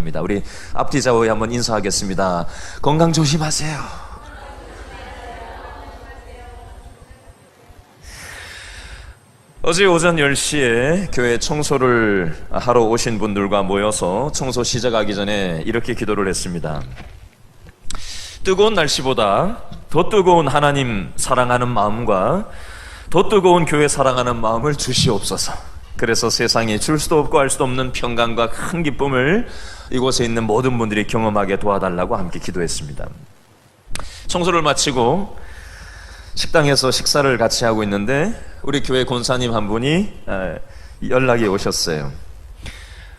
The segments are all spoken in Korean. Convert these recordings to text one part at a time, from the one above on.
합니다. 우리 앞뒤 좌우에 한번 인사하겠습니다. 건강 조심하세요. 어제 오전 10시에 교회 청소를 하러 오신 분들과 모여서 청소 시작하기 전에 이렇게 기도를 했습니다. 뜨거운 날씨보다 더 뜨거운 하나님 사랑하는 마음과 더 뜨거운 교회 사랑하는 마음을 주시옵소서. 그래서 세상에 줄 수도 없고 알 수도 없는 평강과 큰 기쁨을 이곳에 있는 모든 분들이 경험하게 도와달라고 함께 기도했습니다. 청소를 마치고 식당에서 식사를 같이 하고 있는데 우리 교회 권사님 한 분이 연락이 오셨어요.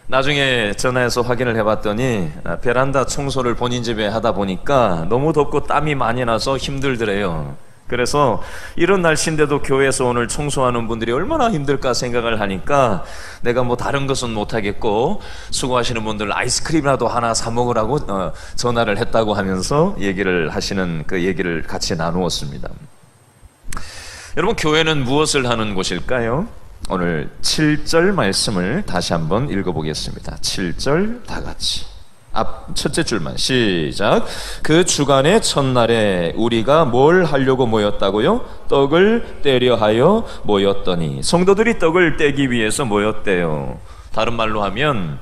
나중에 전화해서 확인을 해봤더니 베란다 청소를 본인 집에 하다 보니까 너무 덥고 땀이 많이 나서 힘들더래요. 그래서 이런 날씨인데도 교회에서 오늘 청소하는 분들이 얼마나 힘들까 생각을 하니까 내가 뭐 다른 것은 못하겠고 수고하시는 분들 아이스크림이라도 하나 사 먹으라고 전화를 했다고 하면서 얘기를 하시는 그 얘기를 같이 나누었습니다. 여러분, 교회는 무엇을 하는 곳일까요? 오늘 7절 말씀을 다시 한번 읽어보겠습니다. 7절 다 같이 첫째 줄만 시작. 그 주간의 첫날에 우리가 뭘 하려고 모였다고요? 떡을 떼려 하여 모였더니. 성도들이 떡을 떼기 위해서 모였대요. 다른 말로 하면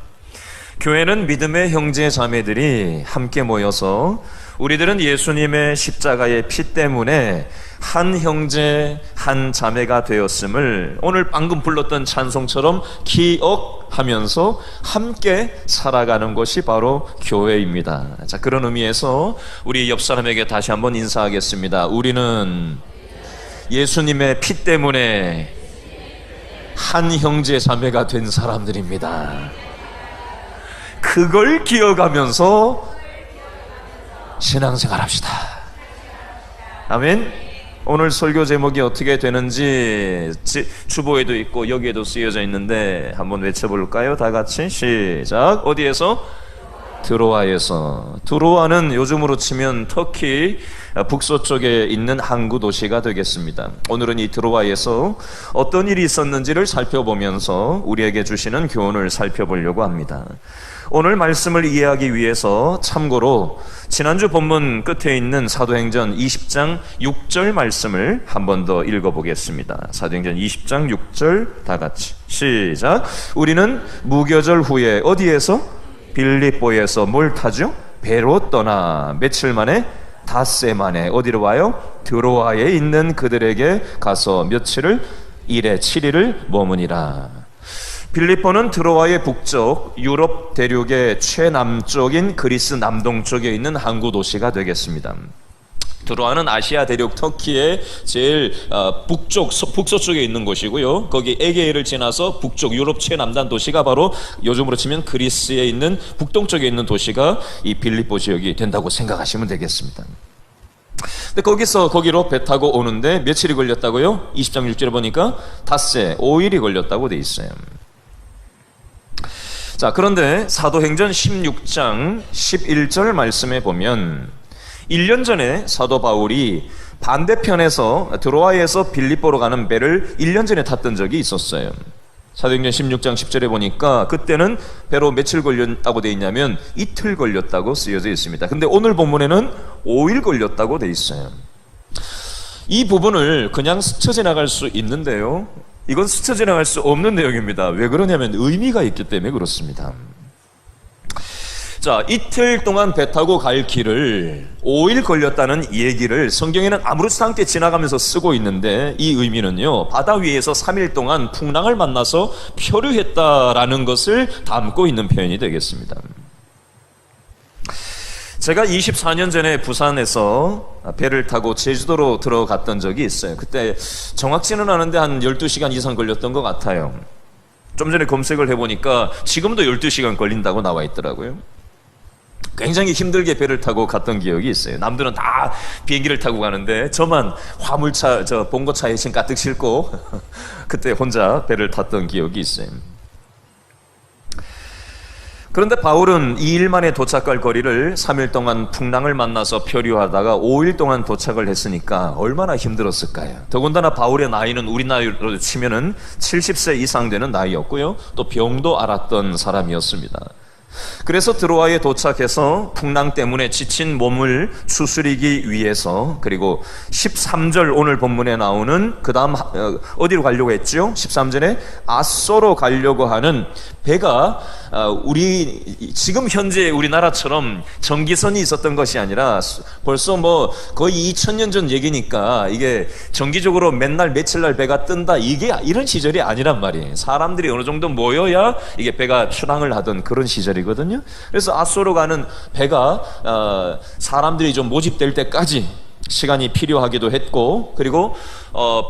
교회는 믿음의 형제 자매들이 함께 모여서 우리들은 예수님의 십자가의 피 때문에 한 형제 한 자매가 되었음을 오늘 방금 불렀던 찬송처럼 기억하면서 함께 살아가는 것이 바로 교회입니다. 자, 그런 의미에서 우리 옆 사람에게 다시 한번 인사하겠습니다. 우리는 예수님의 피 때문에 한 형제 자매가 된 사람들입니다. 그걸 기억하면서 신앙생활 합시다. 아멘. 오늘 설교 제목이 어떻게 되는지 주보에도 있고 여기에도 쓰여져 있는데 한번 외쳐볼까요? 다 같이 시작. 어디에서? 드로아에서. 드로아는 요즘으로 치면 터키 북서쪽에 있는 항구 도시가 되겠습니다. 오늘은 이 드로아에서 어떤 일이 있었는지를 살펴보면서 우리에게 주시는 교훈을 살펴보려고 합니다. 오늘 말씀을 이해하기 위해서 참고로 지난주 본문 끝에 있는 사도행전 20장 6절 말씀을 한 번 더 읽어보겠습니다. 사도행전 20장 6절 다 같이 시작. 우리는 무교절 후에 어디에서? 빌립보에서 뭘 타죠? 배로 떠나 며칠 만에? 닷새 만에 어디로 와요? 드로아에 있는 그들에게 가서 며칠을? 1에 7일을 머무니라. 빌립보는 드로아의 북쪽 유럽 대륙의 최남쪽인 그리스 남동쪽에 있는 항구 도시가 되겠습니다. 드로아는 아시아 대륙 터키의 제일 북서쪽에 있는 곳이고요. 거기 에게해를 지나서 북쪽 유럽 최남단 도시가 바로 요즘으로 치면 그리스에 있는 북동쪽에 있는 도시가 이 빌립보 지역이 된다고 생각하시면 되겠습니다. 근데 거기로 배 타고 오는데 며칠이 걸렸다고요? 20장 6절에 보니까 닷새 5일이 걸렸다고 돼 있어요. 자, 그런데 사도행전 16장 11절 말씀에 보면 1년 전에 사도 바울이 반대편에서 드로아에서 빌립보로 가는 배를 1년 전에 탔던 적이 있었어요. 사도행전 16장 10절에 보니까 그때는 배로 며칠 걸렸다고 되어 있냐면 이틀 걸렸다고 쓰여져 있습니다. 근데 오늘 본문에는 5일 걸렸다고 되어 있어요. 이 부분을 그냥 스쳐 지나갈 수 있는데요, 이건 스쳐 지나갈 수 없는 내용입니다. 왜 그러냐면 의미가 있기 때문에 그렇습니다. 자, 이틀 동안 배 타고 갈 길을 5일 걸렸다는 얘기를 성경에는 아무렇지도 않게 지나가면서 쓰고 있는데, 이 의미는요, 바다 위에서 3일 동안 풍랑을 만나서 표류했다라는 것을 담고 있는 표현이 되겠습니다. 제가 24년 전에 부산에서 배를 타고 제주도로 들어갔던 적이 있어요. 그때 정확치는 않은데 한 12시간 이상 걸렸던 것 같아요. 좀 전에 검색을 해보니까 지금도 12시간 걸린다고 나와 있더라고요. 굉장히 힘들게 배를 타고 갔던 기억이 있어요. 남들은 다 비행기를 타고 가는데 저만 화물차, 봉고차에 짐 가득 싣고 그때 혼자 배를 탔던 기억이 있어요. 그런데 바울은 2일 만에 도착할 거리를 3일 동안 풍랑을 만나서 표류하다가 5일 동안 도착을 했으니까 얼마나 힘들었을까요? 더군다나 바울의 나이는 우리 나이로 치면은 70세 이상 되는 나이였고요, 또 병도 앓았던 사람이었습니다. 그래서 드로아에 도착해서 풍랑 때문에 지친 몸을 추스리기 위해서, 그리고 13절 오늘 본문에 나오는 그 다음 어디로 가려고 했죠? 13절에 아소로 가려고 하는 배가 우리 지금 현재 우리나라처럼 전기선이 있었던 것이 아니라 벌써 뭐 거의 2000년 전 얘기니까 이게 정기적으로 맨날 며칠 날 배가 뜬다, 이게 이런 시절이 아니란 말이에요. 사람들이 어느 정도 모여야 이게 배가 출항을 하던 그런 시절이거든요. 그래서 아소로 가는 배가 사람들이 좀 모집될 때까지 시간이 필요하기도 했고, 그리고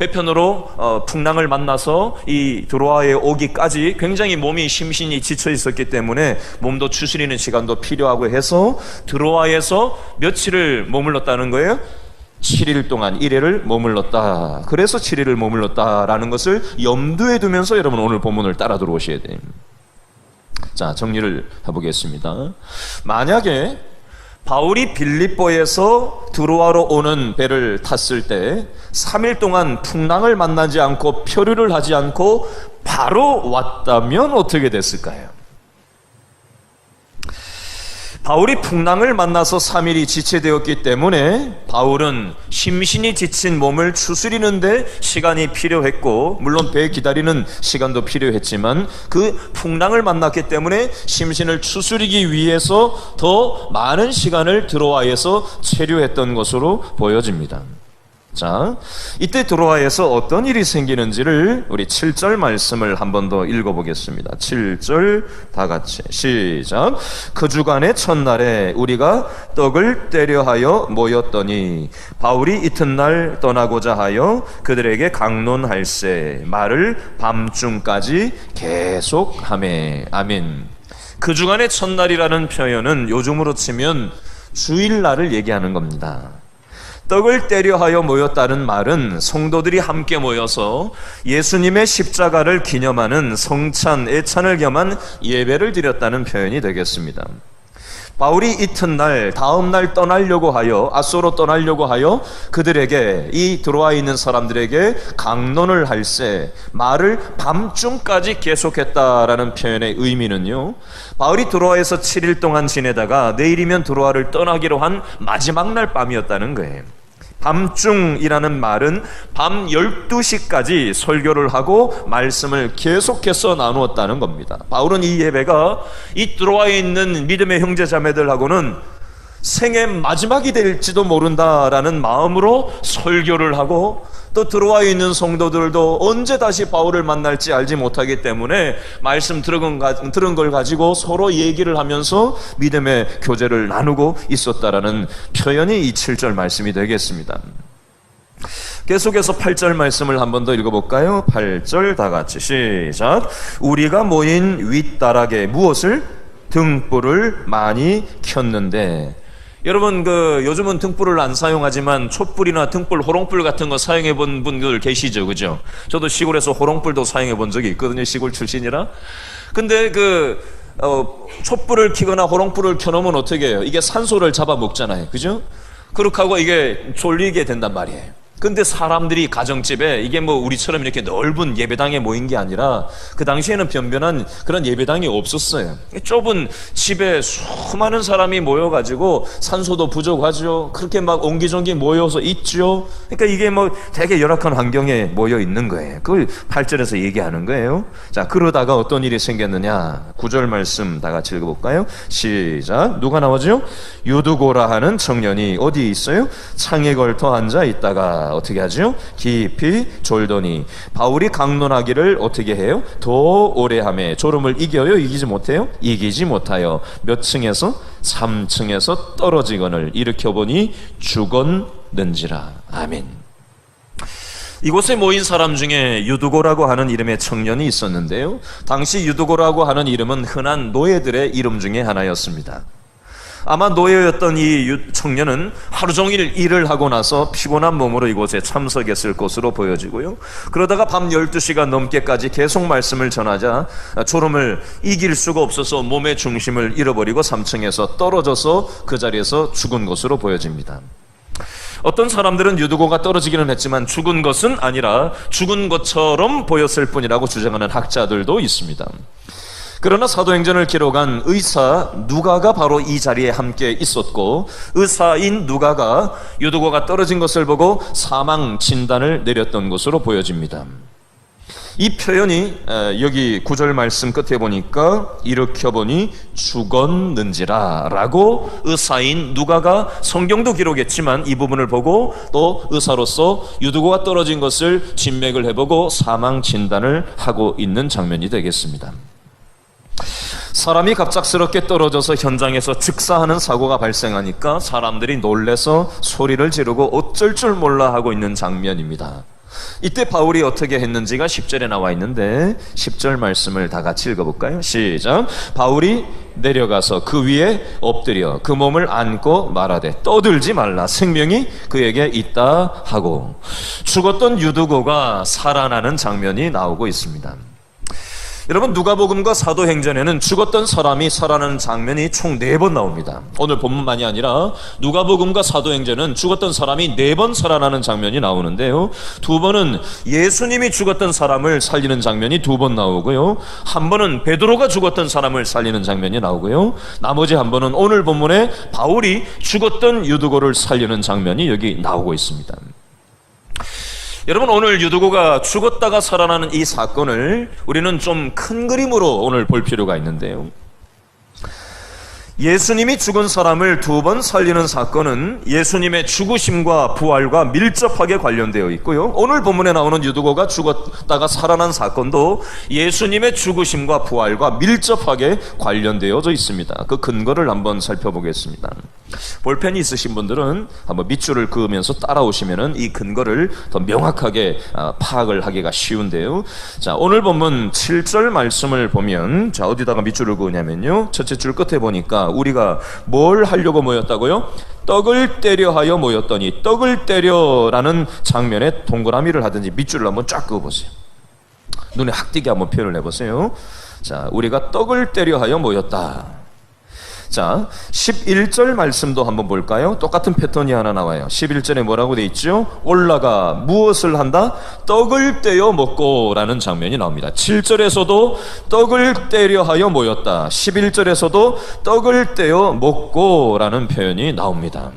배편으로 풍랑을 만나서 이 드로아에 오기까지 굉장히 몸이 심신이 지쳐 있었기 때문에 몸도 추스리는 시간도 필요하고 해서 드로아에서 며칠을 머물렀다는 거예요. 7일 동안 1회를 머물렀다. 그래서 7일을 머물렀다라는 것을 염두에 두면서 여러분 오늘 본문을 따라 들어오셔야 돼요. 자, 정리를 해보겠습니다. 만약에 바울이 빌립보에서 드로아로 오는 배를 탔을 때 3일 동안 풍랑을 만나지 않고 표류를 하지 않고 바로 왔다면 어떻게 됐을까요? 바울이 풍랑을 만나서 3일이 지체되었기 때문에 바울은 심신이 지친 몸을 추스리는데 시간이 필요했고, 물론 배 기다리는 시간도 필요했지만 그 풍랑을 만났기 때문에 심신을 추스리기 위해서 더 많은 시간을 드로아에서 체류했던 것으로 보여집니다. 자, 이때 드로아에서 어떤 일이 생기는지를 우리 7절 말씀을 한 번 더 읽어보겠습니다. 7절 다 같이 시작. 그 주간의 첫날에 우리가 떡을 떼려 하여 모였더니 바울이 이튿날 떠나고자 하여 그들에게 강론할세 말을 밤중까지 계속하매. 아멘. 그 주간의 첫날이라는 표현은 요즘으로 치면 주일날을 얘기하는 겁니다. 떡을 떼려 하여 모였다는 말은 성도들이 함께 모여서 예수님의 십자가를 기념하는 성찬, 애찬을 겸한 예배를 드렸다는 표현이 되겠습니다. 바울이 이튿날 다음날 떠나려고 하여 아소로 떠나려고 하여 그들에게, 이 드로아에 있는 사람들에게 강론을 할세 말을 밤중까지 계속했다라는 표현의 의미는요, 바울이 드로아에서 7일 동안 지내다가 내일이면 드로아를 떠나기로 한 마지막 날 밤이었다는 거예요. 밤중이라는 말은 밤 12시까지 설교를 하고 말씀을 계속해서 나누었다는 겁니다. 바울은 이 예배가 이 드로아에 있는 믿음의 형제자매들하고는 생애 마지막이 될지도 모른다라는 마음으로 설교를 하고, 또 드로아에 있는 성도들도 언제 다시 바울을 만날지 알지 못하기 때문에 말씀 들은 걸 가지고 서로 얘기를 하면서 믿음의 교제를 나누고 있었다라는 표현이 이 7절 말씀이 되겠습니다. 계속해서 8절 말씀을 한 번 더 읽어볼까요? 8절 다 같이 시작. 우리가 모인 윗다락에 무엇을? 등불을 많이 켰는데. 여러분, 요즘은 등불을 안 사용하지만 촛불이나 등불, 호롱불 같은 거 사용해 본 분들 계시죠? 그죠? 저도 시골에서 호롱불도 사용해 본 적이 있거든요. 시골 출신이라. 근데 촛불을 켜거나 호롱불을 켜놓으면 어떻게 해요? 이게 산소를 잡아먹잖아요. 그죠? 그렇게 하고 이게 졸리게 된단 말이에요. 근데 사람들이 가정집에, 이게 뭐 우리처럼 이렇게 넓은 예배당에 모인 게 아니라 그 당시에는 변변한 그런 예배당이 없었어요. 좁은 집에 수많은 사람이 모여가지고 산소도 부족하죠. 그렇게 막 옹기종기 모여서 있죠. 그러니까 이게 뭐 되게 열악한 환경에 모여 있는 거예요. 그걸 8절에서 얘기하는 거예요. 자, 그러다가 어떤 일이 생겼느냐? 9절 말씀 다 같이 읽어볼까요? 시작. 누가 나오죠? 유두고라 하는 청년이 어디 있어요? 창에 걸터 앉아 있다가 어떻게 하죠? 깊이 졸더니 바울이 강론하기를 어떻게 해요? 더 오래 하매 졸음을 이겨요? 이기지 못해요? 이기지 못하여 몇 층에서? 3층에서 떨어지거늘 일으켜보니 죽었는지라. 아멘. 이곳에 모인 사람 중에 유두고라고 하는 이름의 청년이 있었는데요, 당시 유두고라고 하는 이름은 흔한 노예들의 이름 중에 하나였습니다. 아마 노예였던 이 청년은 하루 종일 일을 하고 나서 피곤한 몸으로 이곳에 참석했을 것으로 보여지고요, 그러다가 밤 12시가 넘게까지 계속 말씀을 전하자 졸음을 이길 수가 없어서 몸의 중심을 잃어버리고 3층에서 떨어져서 그 자리에서 죽은 것으로 보여집니다. 어떤 사람들은 유두고가 떨어지기는 했지만 죽은 것은 아니라 죽은 것처럼 보였을 뿐이라고 주장하는 학자들도 있습니다. 그러나 사도행전을 기록한 의사 누가가 바로 이 자리에 함께 있었고, 의사인 누가가 유두고가 떨어진 것을 보고 사망 진단을 내렸던 것으로 보여집니다. 이 표현이 여기 9절 말씀 끝에 보니까 일으켜보니 죽었는지라 라고 의사인 누가가 성경도 기록했지만 이 부분을 보고 또 의사로서 유두고가 떨어진 것을 진맥을 해보고 사망 진단을 하고 있는 장면이 되겠습니다. 사람이 갑작스럽게 떨어져서 현장에서 즉사하는 사고가 발생하니까 사람들이 놀래서 소리를 지르고 어쩔 줄 몰라 하고 있는 장면입니다. 이때 바울이 어떻게 했는지가 10절에 나와 있는데 10절 말씀을 다 같이 읽어볼까요? 시작. 바울이 내려가서 그 위에 엎드려 그 몸을 안고 말하되 떠들지 말라, 생명이 그에게 있다 하고, 죽었던 유두고가 살아나는 장면이 나오고 있습니다. 여러분, 누가복음과 사도행전에는 죽었던 사람이 살아나는 장면이 총 4번 나옵니다. 오늘 본문만이 아니라 누가복음과 사도행전은 죽었던 사람이 4번 살아나는 장면이 나오는데요, 2번은 예수님이 죽었던 사람을 살리는 장면이 2번 나오고요, 1번은 베드로가 죽었던 사람을 살리는 장면이 나오고요, 나머지 1번은 오늘 본문에 바울이 죽었던 유두고를 살리는 장면이 여기 나오고 있습니다. 여러분, 오늘 유두고가 죽었다가 살아나는 이 사건을 우리는 좀 큰 그림으로 오늘 볼 필요가 있는데요, 예수님이 죽은 사람을 2번 살리는 사건은 예수님의 죽으심과 부활과 밀접하게 관련되어 있고요, 오늘 본문에 나오는 유두고가 죽었다가 살아난 사건도 예수님의 죽으심과 부활과 밀접하게 관련되어져 있습니다. 그 근거를 한번 살펴보겠습니다. 볼펜이 있으신 분들은 한번 밑줄을 그으면서 따라오시면 이 근거를 더 명확하게 파악을 하기가 쉬운데요, 자, 오늘 본문 7절 말씀을 보면, 자, 어디다가 밑줄을 그으냐면요, 첫째 줄 끝에 보니까 우리가 뭘 하려고 모였다고요? 떡을 때려 하여 모였더니, 떡을 때려라는 장면에 동그라미를 하든지 밑줄을 한번 쫙 그어보세요. 눈에 확 띄게 한번 표현을 해보세요. 자, 우리가 떡을 때려 하여 모였다. 자, 11절 말씀도 한번 볼까요? 똑같은 패턴이 하나 나와요. 11절에 뭐라고 돼 있죠? 올라가 무엇을 한다? 떡을 떼어 먹고 라는 장면이 나옵니다. 7절에서도 떡을 때려 하여 모였다, 11절에서도 떡을 떼어 먹고 라는 표현이 나옵니다.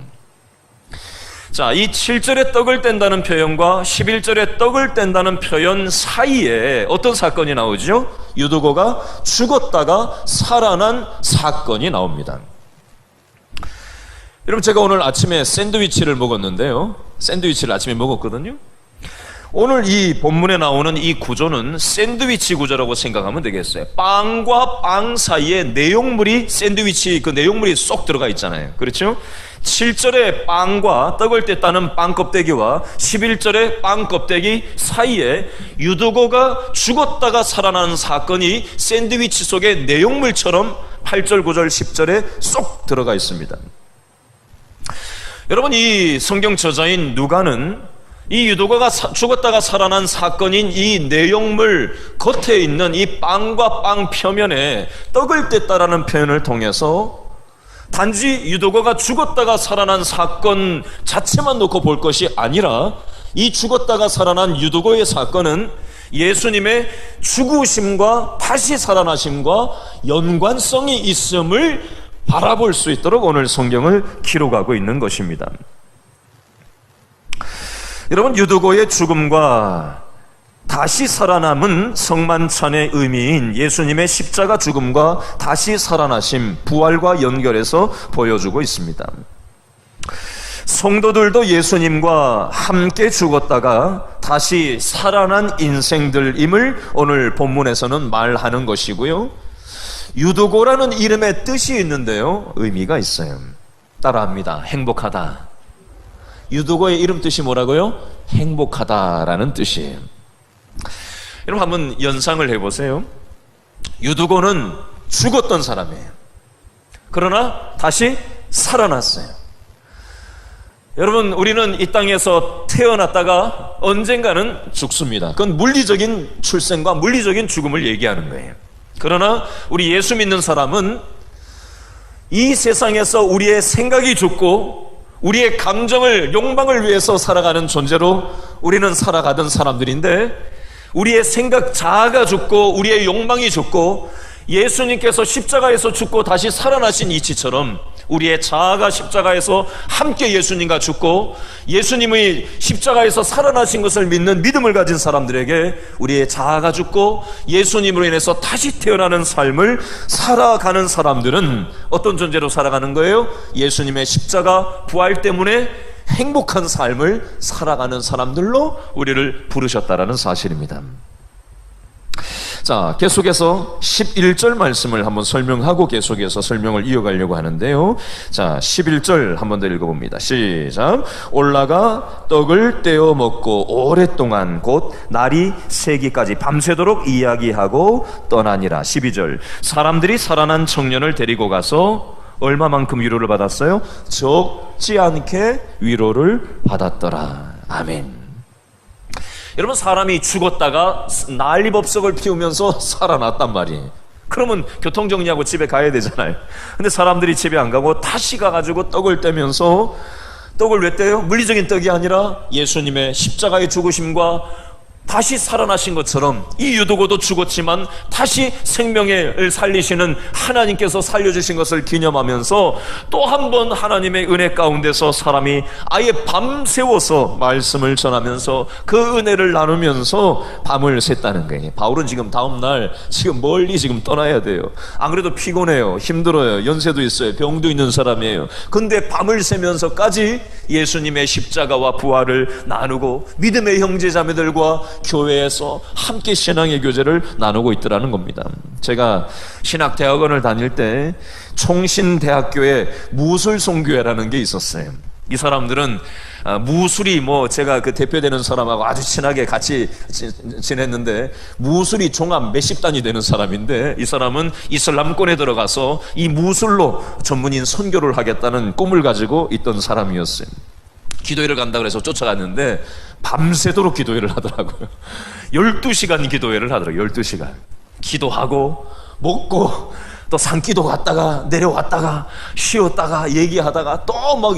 자, 이 7절에 떡을 뗀다는 표현과 11절에 떡을 뗀다는 표현 사이에 어떤 사건이 나오죠? 유두고가 죽었다가 살아난 사건이 나옵니다. 여러분, 제가 오늘 아침에 샌드위치를 먹었는데요, 샌드위치를 아침에 먹었거든요. 오늘 이 본문에 나오는 이 구조는 샌드위치 구조라고 생각하면 되겠어요. 빵과 빵 사이에 내용물이, 샌드위치 그 내용물이 쏙 들어가 있잖아요. 그렇죠? 7절에 빵과 떡을 뗐다는 빵 껍데기와 11절에 빵 껍데기 사이에 유두고가 죽었다가 살아나는 사건이 샌드위치 속의 내용물처럼 8절, 9절, 10절에 쏙 들어가 있습니다. 여러분, 이 성경 저자인 누가는 이 유두고가 죽었다가 살아난 사건인 이 내용물 겉에 있는 이 빵과 빵 표면에 떡을 뗐다라는 표현을 통해서 단지 유두고가 죽었다가 살아난 사건 자체만 놓고 볼 것이 아니라, 이 죽었다가 살아난 유두고의 사건은 예수님의 죽으심과 다시 살아나심과 연관성이 있음을 바라볼 수 있도록 오늘 성경을 기록하고 있는 것입니다. 여러분, 유두고의 죽음과 다시 살아남은 성만찬의 의미인 예수님의 십자가 죽음과 다시 살아나심, 부활과 연결해서 보여주고 있습니다. 성도들도 예수님과 함께 죽었다가 다시 살아난 인생들임을 오늘 본문에서는 말하는 것이고요, 유두고라는 이름의 뜻이 있는데요, 의미가 있어요. 따라합니다. 행복하다. 유두고의 이름 뜻이 뭐라고요? 행복하다라는 뜻이에요. 여러분, 한번 연상을 해보세요. 유두고는 죽었던 사람이에요. 그러나 다시 살아났어요. 여러분, 우리는 이 땅에서 태어났다가 언젠가는 죽습니다. 그건 물리적인 출생과 물리적인 죽음을 얘기하는 거예요. 그러나 우리 예수 믿는 사람은 이 세상에서 우리의 생각이 죽고 우리의 감정을, 욕망을 위해서 살아가는 존재로 우리는 살아가던 사람들인데, 우리의 생각 자아가 죽고 우리의 욕망이 죽고 예수님께서 십자가에서 죽고 다시 살아나신 이치처럼 우리의 자아가 십자가에서 함께 예수님과 죽고 예수님의 십자가에서 살아나신 것을 믿는 믿음을 가진 사람들에게 우리의 자아가 죽고 예수님으로 인해서 다시 태어나는 삶을 살아가는 사람들은 어떤 존재로 살아가는 거예요? 예수님의 십자가 부활 때문에 행복한 삶을 살아가는 사람들로 우리를 부르셨다라는 사실입니다. 자, 계속해서 11절 말씀을 한번 설명하고 계속해서 설명을 이어가려고 하는데요. 자, 11절 한번 더 읽어봅니다. 시작. 올라가 떡을 떼어 먹고 오랫동안 곧 날이 새기까지 밤새도록 이야기하고 떠나니라. 12절. 사람들이 살아난 청년을 데리고 가서 얼마만큼 위로를 받았어요? 적지 않게 위로를 받았더라. 아멘. 여러분, 사람이 죽었다가 난리법석을 피우면서 살아났단 말이에요. 그러면 교통정리하고 집에 가야 되잖아요. 근데 사람들이 집에 안 가고 다시 가가지고 떡을 떼면서, 떡을 왜 떼요? 물리적인 떡이 아니라 예수님의 십자가의 죽으심과 다시 살아나신 것처럼 이 유두고도 죽었지만 다시 생명을 살리시는 하나님께서 살려주신 것을 기념하면서 또 한 번 하나님의 은혜 가운데서 사람이 아예 밤새워서 말씀을 전하면서 그 은혜를 나누면서 밤을 샜다는 거예요. 바울은 지금 다음날 지금 멀리 지금 떠나야 돼요. 안 그래도 피곤해요. 힘들어요. 연세도 있어요. 병도 있는 사람이에요. 근데 밤을 새면서까지 예수님의 십자가와 부활을 나누고 믿음의 형제자매들과 교회에서 함께 신앙의 교제를 나누고 있더라는 겁니다. 제가 신학대학원을 다닐 때 총신대학교에 무술송교회라는 게 있었어요. 이 사람들은 무술이 제가 그 대표되는 사람하고 아주 친하게 같이 지냈는데 무술이 종합 몇십 단이 되는 사람인데 이 사람은 이슬람권에 들어가서 이 무술로 전문인 선교를 하겠다는 꿈을 가지고 있던 사람이었어요. 기도회를 간다고 해서 쫓아갔는데 밤새도록 기도회를 하더라고요. 12시간 기도회를 하더라고요. 12시간 기도하고 먹고 또 산기도 갔다가 내려왔다가 쉬었다가 얘기하다가 또 막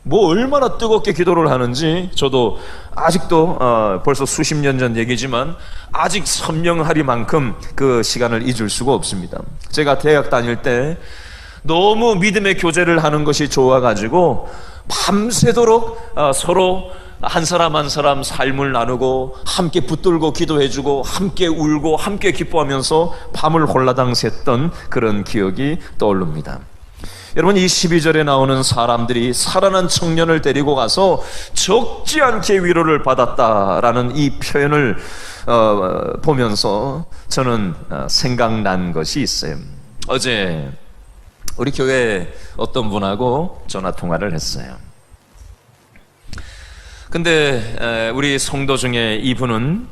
얼마나 뜨겁게 기도를 하는지 저도 아직도 벌써 수십 년 전 얘기지만 아직 선명하리만큼 그 시간을 잊을 수가 없습니다. 제가 대학 다닐 때 너무 믿음의 교제를 하는 것이 좋아가지고 밤새도록 서로 한 사람 한 사람 삶을 나누고 함께 붙들고 기도해주고 함께 울고 함께 기뻐하면서 밤을 홀라당 샜던 그런 기억이 떠오릅니다. 여러분, 이 12절에 나오는 사람들이 살아난 청년을 데리고 가서 적지 않게 위로를 받았다라는 이 표현을 보면서 저는 생각난 것이 있어요. 어제 우리 교회 어떤 분하고 전화 통화를 했어요. 근데 우리 성도 중에 이분은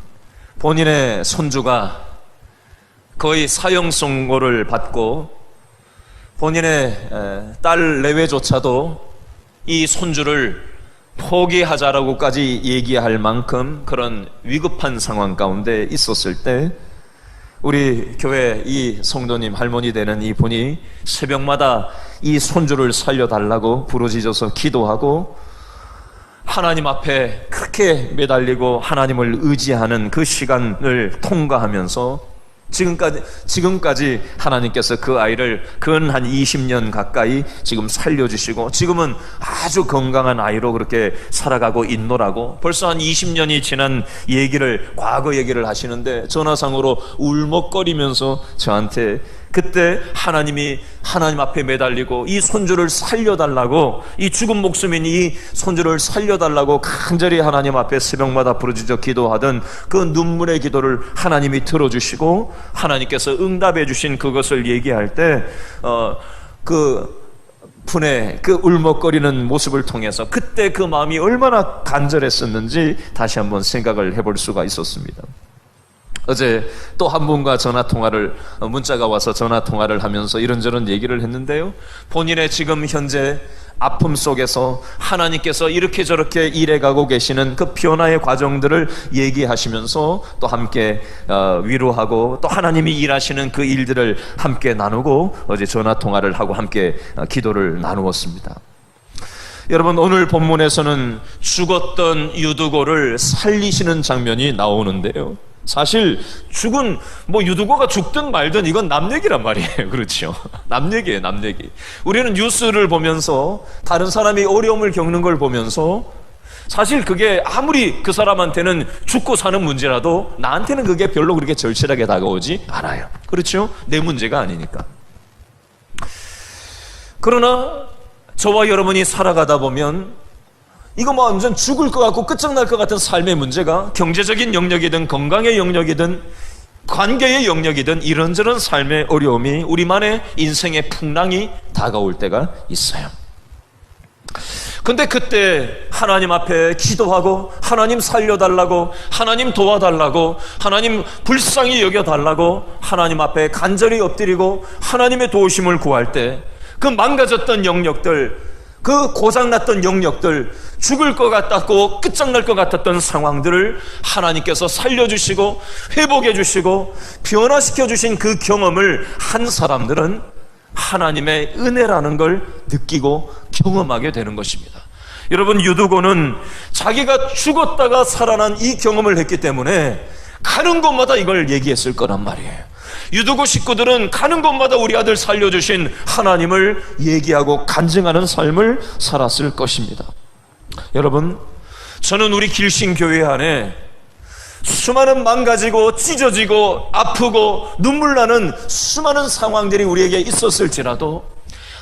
본인의 손주가 거의 사형 선고를 받고 본인의 딸 내외조차도 이 손주를 포기하자라고까지 얘기할 만큼 그런 위급한 상황 가운데 있었을 때 우리 교회 이 성도님 할머니 되는 이분이 새벽마다 이 손주를 살려달라고 부르짖어서 기도하고 하나님 앞에 그렇게 매달리고 하나님을 의지하는 그 시간을 통과하면서 지금까지 하나님께서 그 아이를 근 한 20년 가까이 지금 살려주시고 지금은 아주 건강한 아이로 그렇게 살아가고 있노라고 벌써 한 20년이 지난 과거 얘기를 하시는데 전화상으로 울먹거리면서 저한테 그때 하나님 앞에 매달리고 이 손주를 살려달라고 이 죽은 목숨인 이 손주를 살려달라고 간절히 하나님 앞에 새벽마다 부르짖어 기도하던 그 눈물의 기도를 하나님이 들어주시고 하나님께서 응답해 주신 그것을 얘기할 때 분의 그 울먹거리는 모습을 통해서 그때 그 마음이 얼마나 간절했었는지 다시 한번 생각을 해볼 수가 있었습니다. 어제 또 한 분과 문자가 와서 전화통화를 하면서 이런저런 얘기를 했는데요. 본인의 지금 현재 아픔 속에서 하나님께서 이렇게 저렇게 일해가고 계시는 그 변화의 과정들을 얘기하시면서 또 함께 위로하고 또 하나님이 일하시는 그 일들을 함께 나누고 어제 전화통화를 하고 함께 기도를 나누었습니다. 여러분, 오늘 본문에서는 죽었던 유두고를 살리시는 장면이 나오는데요. 사실 죽은 유두고가 죽든 말든 이건 남 얘기란 말이에요. 그렇죠? 남 얘기예요, 남 얘기. 우리는 뉴스를 보면서 다른 사람이 어려움을 겪는 걸 보면서 사실 그게 아무리 그 사람한테는 죽고 사는 문제라도 나한테는 그게 별로 그렇게 절실하게 다가오지 않아요. 그렇죠? 내 문제가 아니니까. 그러나 저와 여러분이 살아가다 보면 이거 완전 죽을 것 같고 끝장날 것 같은 삶의 문제가 경제적인 영역이든 건강의 영역이든 관계의 영역이든 이런저런 삶의 어려움이 우리만의 인생의 풍랑이 다가올 때가 있어요. 근데 그때 하나님 앞에 기도하고 하나님 살려달라고, 하나님 도와달라고, 하나님 불쌍히 여겨달라고 하나님 앞에 간절히 엎드리고 하나님의 도우심을 구할 때 그 망가졌던 영역들, 그 고장났던 영역들, 죽을 것 같았고 끝장날 것 같았던 상황들을 하나님께서 살려주시고 회복해 주시고 변화시켜 주신 그 경험을 한 사람들은 하나님의 은혜라는 걸 느끼고 경험하게 되는 것입니다. 여러분, 유두고는 자기가 죽었다가 살아난 이 경험을 했기 때문에 가는 곳마다 이걸 얘기했을 거란 말이에요. 유두고 식구들은 가는 곳마다 우리 아들 살려주신 하나님을 얘기하고 간증하는 삶을 살았을 것입니다. 여러분, 저는 우리 길신교회 안에 수많은 망가지고 찢어지고 아프고 눈물 나는 수많은 상황들이 우리에게 있었을지라도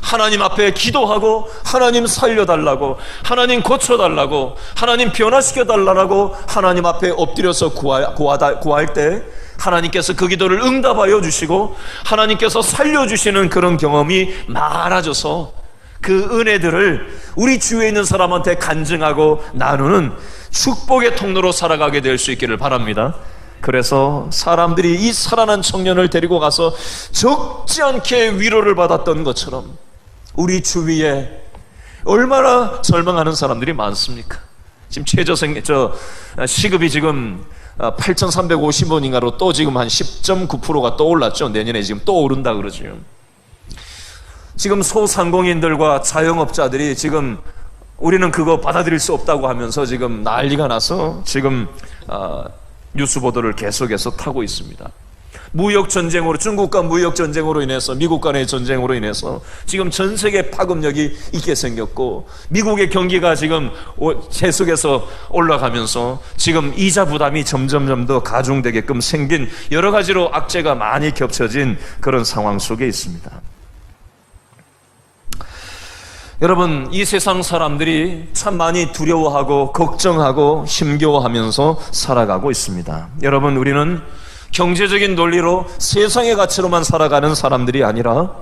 하나님 앞에 기도하고 하나님 살려달라고, 하나님 고쳐달라고, 하나님 변화시켜달라고 하나님 앞에 엎드려서 구할 때 하나님께서 그 기도를 응답하여 주시고 하나님께서 살려주시는 그런 경험이 많아져서 그 은혜들을 우리 주위에 있는 사람한테 간증하고 나누는 축복의 통로로 살아가게 될 수 있기를 바랍니다. 그래서 사람들이 이 살아난 청년을 데리고 가서 적지 않게 위로를 받았던 것처럼 우리 주위에 얼마나 절망하는 사람들이 많습니까? 지금 시급이 지금 8,350원인가로 또 지금 한 10.9%가 또 올랐죠. 내년에 지금 또 오른다 그러죠. 지금 소상공인들과 자영업자들이 지금 우리는 그거 받아들일 수 없다고 하면서 지금 난리가 나서 지금 뉴스 보도를 계속해서 타고 있습니다. 무역전쟁으로, 중국과 무역전쟁으로 인해서, 미국 간의 전쟁으로 인해서 지금 전 세계 파급력이 있게 생겼고 미국의 경기가 지금 계속해서 올라가면서 지금 이자 부담이 점점 더 가중되게끔 생긴 여러 가지로 악재가 많이 겹쳐진 그런 상황 속에 있습니다. 여러분, 이 세상 사람들이 참 많이 두려워하고 걱정하고 힘겨워하면서 살아가고 있습니다. 여러분, 우리는 경제적인 논리로 세상의 가치로만 살아가는 사람들이 아니라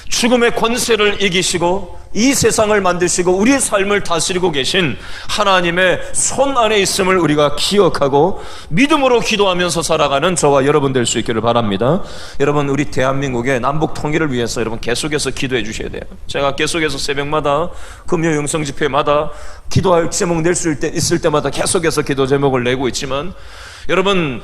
죽음의 권세를 이기시고 이 세상을 만드시고 우리의 삶을 다스리고 계신 하나님의 손 안에 있음을 우리가 기억하고 믿음으로 기도하면서 살아가는 저와 여러분 될 수 있기를 바랍니다. 여러분, 우리 대한민국의 남북 통일을 위해서 여러분 계속해서 기도해 주셔야 돼요. 제가 계속해서 새벽마다 금요 영성 집회마다 기도할 제목 낼 수 있을 때마다 계속해서 기도 제목을 내고 있지만, 여러분,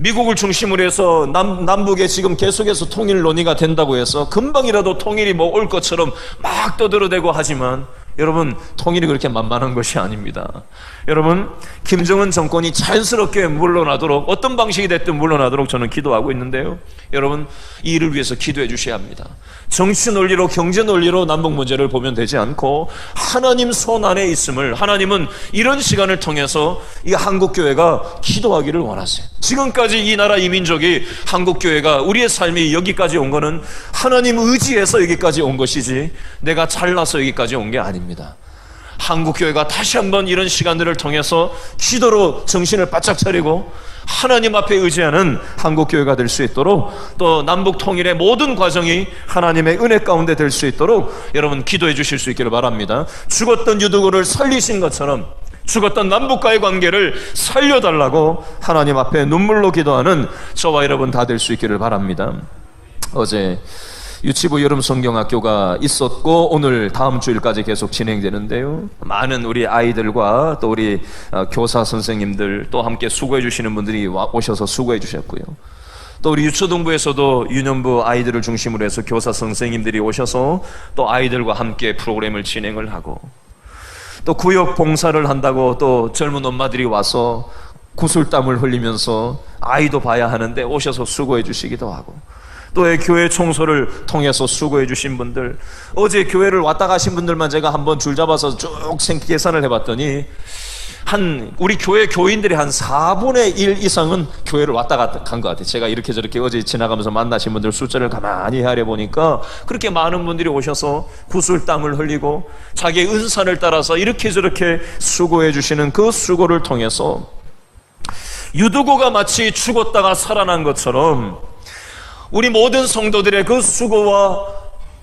미국을 중심으로 해서 남북에 지금 계속해서 통일 논의가 된다고 해서 금방이라도 통일이 올 것처럼 막 떠들어대고 하지만 여러분, 통일이 그렇게 만만한 것이 아닙니다. 여러분, 김정은 정권이 자연스럽게 물러나도록, 어떤 방식이 됐든 물러나도록 저는 기도하고 있는데요, 여러분, 이 일을 위해서 기도해 주셔야 합니다. 정치 논리로, 경제 논리로 남북 문제를 보면 되지 않고 하나님 손 안에 있음을, 하나님은 이런 시간을 통해서 이 한국교회가 기도하기를 원하세요. 지금까지 이 나라 이 민족이, 한국교회가, 우리의 삶이 여기까지 온 거는 하나님 의지해서 여기까지 온 것이지 내가 잘나서 여기까지 온 게 아닙니다. 한국교회가 다시 한번 이런 시간들을 통해서 기도로 정신을 바짝 차리고 하나님 앞에 의지하는 한국교회가 될 수 있도록, 또 남북 통일의 모든 과정이 하나님의 은혜 가운데 될 수 있도록 여러분 기도해 주실 수 있기를 바랍니다. 죽었던 유두고를 살리신 것처럼 죽었던 남북과의 관계를 살려달라고 하나님 앞에 눈물로 기도하는 저와 여러분 다 될 수 있기를 바랍니다. 어제 유치부 여름 성경학교가 있었고 오늘 다음 주일까지 계속 진행되는데요, 많은 우리 아이들과 또 우리 교사 선생님들 또 함께 수고해 주시는 분들이 오셔서 수고해 주셨고요, 또 우리 유초등부에서도 유년부 아이들을 중심으로 해서 교사 선생님들이 오셔서 또 아이들과 함께 프로그램을 진행을 하고, 또 구역 봉사를 한다고 또 젊은 엄마들이 와서 구슬땀을 흘리면서 아이도 봐야 하는데 오셔서 수고해 주시기도 하고, 또 교회 청소를 통해서 수고해 주신 분들, 어제 교회를 왔다 가신 분들만 제가 한번 줄 잡아서 쭉 계산을 해봤더니 우리 교회 교인들이 한 4분의 1 이상은 교회를 왔다 간 것 같아요. 제가 이렇게 저렇게 어제 지나가면서 만나신 분들 숫자를 가만히 헤아려 보니까 그렇게 많은 분들이 오셔서 구슬땀을 흘리고 자기의 은사를 따라서 이렇게 저렇게 수고해 주시는 그 수고를 통해서 유두고가 마치 죽었다가 살아난 것처럼 우리 모든 성도들의 그 수고와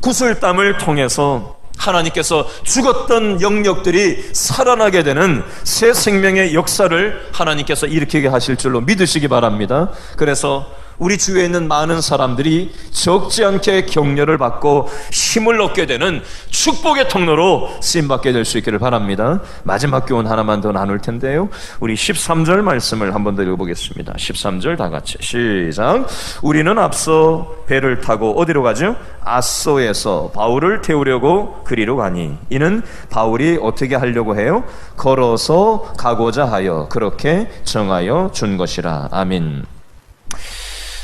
구슬땀을 통해서 하나님께서 죽었던 영역들이 살아나게 되는 새 생명의 역사를 하나님께서 일으키게 하실 줄로 믿으시기 바랍니다. 그래서 우리 주위에 있는 많은 사람들이 적지 않게 격려를 받고 힘을 얻게 되는 축복의 통로로 쓰임받게 될 수 있기를 바랍니다. 마지막 교훈 하나만 더 나눌 텐데요, 우리 13절 말씀을 한번 더 읽어보겠습니다. 13절 다 같이 시작. 우리는 앞서 배를 타고 어디로 가죠? 아소에서 바울을 태우려고 그리로 가니 이는 바울이 어떻게 하려고 해요? 걸어서 가고자 하여 그렇게 정하여 준 것이라. 아멘.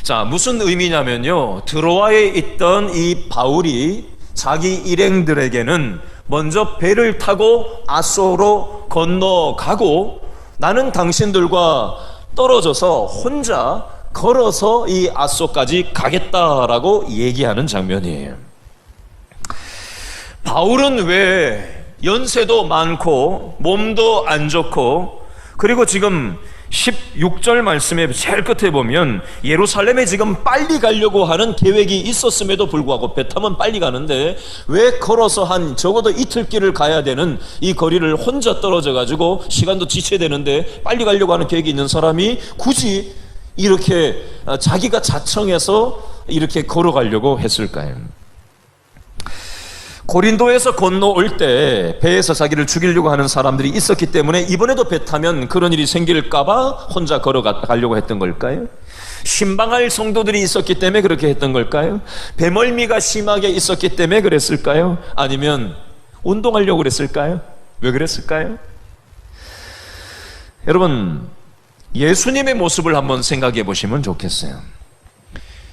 자, 무슨 의미냐면요, 드로아에 있던 이 바울이 자기 일행들에게는 먼저 배를 타고 아소로 건너가고 나는 당신들과 떨어져서 혼자 걸어서 이 아소까지 가겠다라고 얘기하는 장면이에요. 바울은 왜 연세도 많고 몸도 안 좋고, 그리고 지금 16절 말씀의 제일 끝에 보면 예루살렘에 지금 빨리 가려고 하는 계획이 있었음에도 불구하고, 배 타면 빨리 가는데 왜 걸어서 한 적어도 이틀 길을 가야 되는 이 거리를 혼자 떨어져 가지고 시간도 지체야 되는데 빨리 가려고 하는 계획이 있는 사람이 굳이 이렇게 자기가 자청해서 이렇게 걸어가려고 했을까요? 고린도에서 건너올 때 배에서 자기를 죽이려고 하는 사람들이 있었기 때문에 이번에도 배 타면 그런 일이 생길까봐 혼자 걸어가려고 했던 걸까요? 신방할 성도들이 있었기 때문에 그렇게 했던 걸까요? 배멀미가 심하게 있었기 때문에 그랬을까요? 아니면 운동하려고 그랬을까요? 왜 그랬을까요? 여러분, 예수님의 모습을 한번 생각해 보시면 좋겠어요.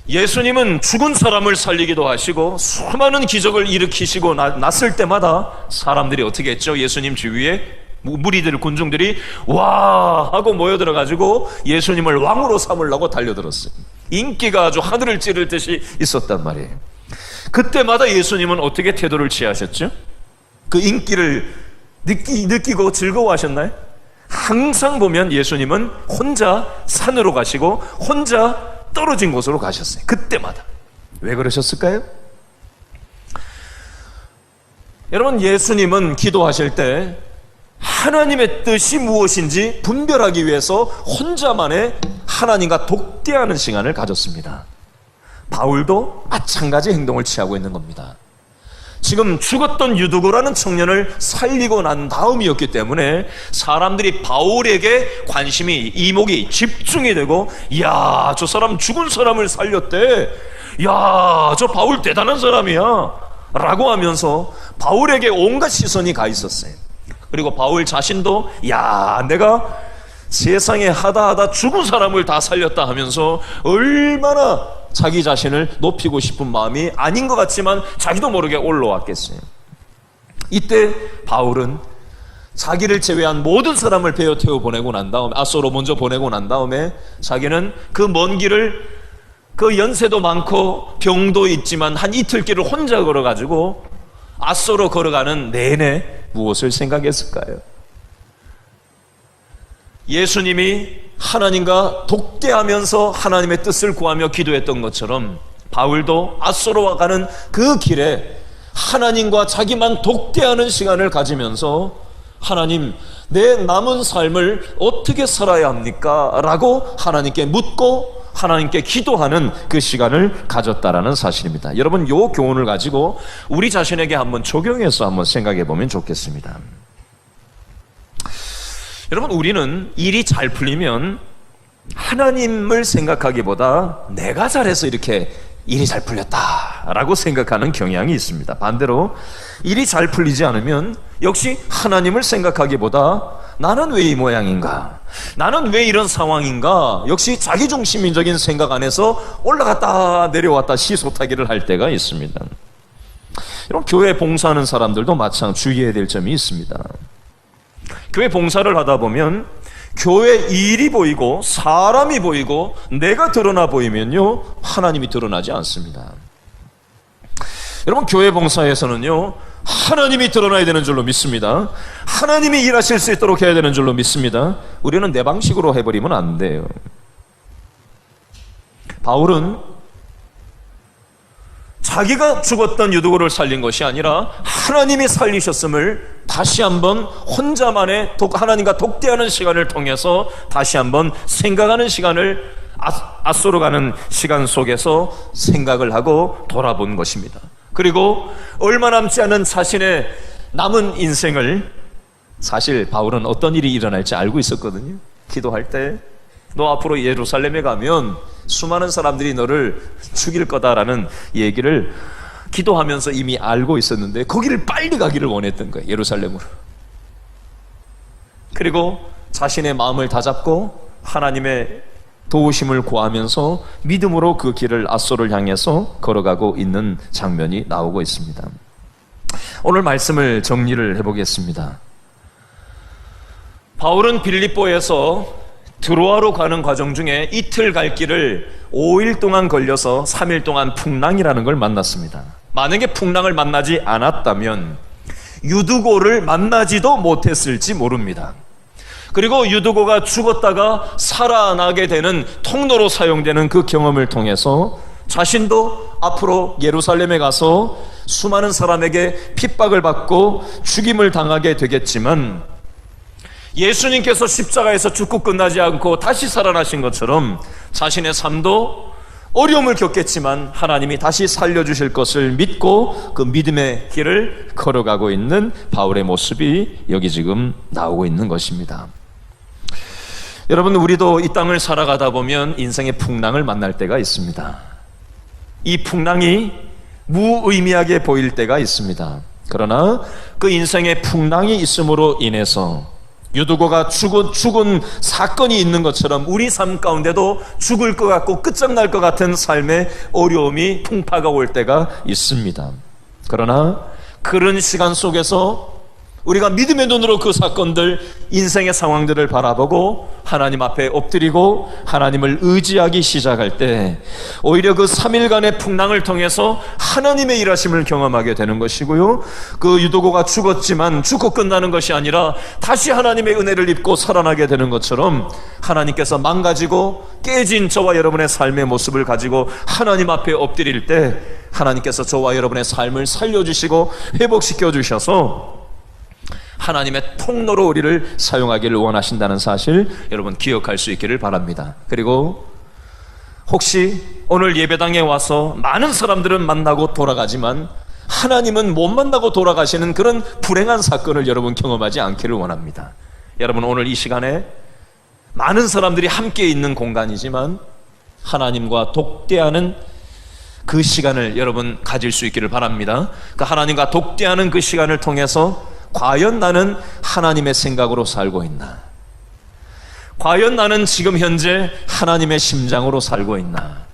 예수님은 죽은 사람을 살리기도 하시고 수많은 기적을 일으키시고 났을 때마다 사람들이 어떻게 했죠? 예수님 주위에 무리들, 군중들이 와 하고 모여들어가지고 예수님을 왕으로 삼으려고 달려들었어요. 인기가 아주 하늘을 찌를 듯이 있었단 말이에요. 그때마다 예수님은 어떻게 태도를 취하셨죠? 그 인기를 느끼고 즐거워하셨나요? 항상 보면 예수님은 혼자 산으로 가시고 혼자 떨어진 곳으로 가셨어요. 그때마다. 왜 그러셨을까요? 여러분, 예수님은 기도하실 때 하나님의 뜻이 무엇인지 분별하기 위해서 혼자만의 하나님과 독대하는 시간을 가졌습니다. 바울도 마찬가지 행동을 취하고 있는 겁니다. 지금 죽었던 유두고라는 청년을 살리고 난 다음이었기 때문에 사람들이 바울에게 관심이, 이목이 집중이 되고, 이야, 저 사람 죽은 사람을 살렸대, 이야, 저 바울 대단한 사람이야 라고 하면서 바울에게 온갖 시선이 가 있었어요. 그리고 바울 자신도 야, 내가 세상에 하다 죽은 사람을 다 살렸다 하면서 얼마나 자기 자신을 높이고 싶은 마음이 아닌 것 같지만 자기도 모르게 올라왔겠어요. 이때 바울은 자기를 제외한 모든 사람을 베어 태워 보내고 난 다음에, 아소로 먼저 보내고 난 다음에 자기는 그 먼 길을, 그 연세도 많고 병도 있지만 한 이틀 길을 혼자 걸어가지고 아소로 걸어가는 내내 무엇을 생각했을까요? 예수님이 하나님과 독대하면서 하나님의 뜻을 구하며 기도했던 것처럼 바울도 아소로 가는 그 길에 하나님과 자기만 독대하는 시간을 가지면서 하나님, 내 남은 삶을 어떻게 살아야 합니까? 라고 하나님께 묻고 하나님께 기도하는 그 시간을 가졌다라는 사실입니다. 여러분, 이 교훈을 가지고 우리 자신에게 한번 적용해서 한번 생각해 보면 좋겠습니다. 여러분, 우리는 일이 잘 풀리면 하나님을 생각하기보다 내가 잘해서 이렇게 일이 잘 풀렸다라고 생각하는 경향이 있습니다. 반대로 일이 잘 풀리지 않으면 역시 하나님을 생각하기보다 나는 왜 이 모양인가? 나는 왜 이런 상황인가? 역시 자기중심적인 생각 안에서 올라갔다 내려왔다 시소타기를 할 때가 있습니다. 이런 교회 봉사하는 사람들도 마찬가지로 주의해야 될 점이 있습니다. 교회 봉사를 하다 보면 교회 일이 보이고 사람이 보이고 내가 드러나 보이면요, 하나님이 드러나지 않습니다. 여러분, 교회 봉사에서는요, 하나님이 드러나야 되는 줄로 믿습니다. 하나님이 일하실 수 있도록 해야 되는 줄로 믿습니다. 우리는 내 방식으로 해버리면 안 돼요. 바울은 자기가 죽었던 유두고를 살린 것이 아니라 하나님이 살리셨음을 다시 한번 혼자만의 하나님과 독대하는 시간을 통해서 다시 한번 생각하는 시간을 아소로 가는 시간 속에서 생각을 하고 돌아본 것입니다. 그리고 얼마 남지 않은 자신의 남은 인생을, 사실 바울은 어떤 일이 일어날지 알고 있었거든요. 기도할 때 너 앞으로 예루살렘에 가면 수많은 사람들이 너를 죽일 거다라는 얘기를 기도하면서 이미 알고 있었는데 거기를 빨리 가기를 원했던 거예요, 예루살렘으로. 그리고 자신의 마음을 다잡고 하나님의 도우심을 구하면서 믿음으로 그 길을 아소를 향해서 걸어가고 있는 장면이 나오고 있습니다. 오늘 말씀을 정리를 해보겠습니다. 바울은 빌립보에서 드로아로 가는 과정 중에 이틀 갈 길을 5일 동안 걸려서 3일 동안 풍랑이라는 걸 만났습니다. 만약에 풍랑을 만나지 않았다면 유두고를 만나지도 못했을지 모릅니다. 그리고 유두고가 죽었다가 살아나게 되는 통로로 사용되는 그 경험을 통해서 자신도 앞으로 예루살렘에 가서 수많은 사람에게 핍박을 받고 죽임을 당하게 되겠지만, 예수님께서 십자가에서 죽고 끝나지 않고 다시 살아나신 것처럼 자신의 삶도 어려움을 겪겠지만 하나님이 다시 살려주실 것을 믿고 그 믿음의 길을 걸어가고 있는 바울의 모습이 여기 지금 나오고 있는 것입니다. 여러분, 우리도 이 땅을 살아가다 보면 인생의 풍랑을 만날 때가 있습니다. 이 풍랑이 무의미하게 보일 때가 있습니다. 그러나 그 인생의 풍랑이 있음으로 인해서 유두고가 죽은 사건이 있는 것처럼 우리 삶 가운데도 죽을 것 같고 끝장날 것 같은 삶의 어려움이 풍파가 올 때가 있습니다. 그러나 그런 시간 속에서 우리가 믿음의 눈으로 그 사건들, 인생의 상황들을 바라보고 하나님 앞에 엎드리고 하나님을 의지하기 시작할 때 오히려 그 3일간의 풍랑을 통해서 하나님의 일하심을 경험하게 되는 것이고요, 그 유두고가 죽었지만 죽고 끝나는 것이 아니라 다시 하나님의 은혜를 입고 살아나게 되는 것처럼 하나님께서 망가지고 깨진 저와 여러분의 삶의 모습을 가지고 하나님 앞에 엎드릴 때 하나님께서 저와 여러분의 삶을 살려주시고 회복시켜 주셔서 하나님의 통로로 우리를 사용하기를 원하신다는 사실 여러분 기억할 수 있기를 바랍니다. 그리고 혹시 오늘 예배당에 와서 많은 사람들은 만나고 돌아가지만 하나님은 못 만나고 돌아가시는 그런 불행한 사건을 여러분 경험하지 않기를 원합니다. 여러분, 오늘 이 시간에 많은 사람들이 함께 있는 공간이지만 하나님과 독대하는 그 시간을 여러분 가질 수 있기를 바랍니다. 그 하나님과 독대하는 그 시간을 통해서 과연 나는 하나님의 생각으로 살고 있나? 과연 나는 지금 현재 하나님의 심장으로 살고 있나?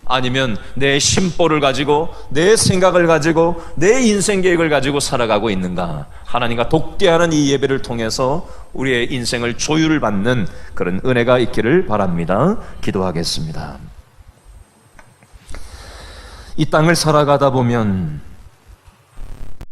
아니면 내 심보를 가지고 내 생각을 가지고 내 인생 계획을 가지고 살아가고 있는가? 하나님과 독대하는 이 예배를 통해서 우리의 인생을 조율을 받는 그런 은혜가 있기를 바랍니다. 기도하겠습니다. 이 땅을 살아가다 보면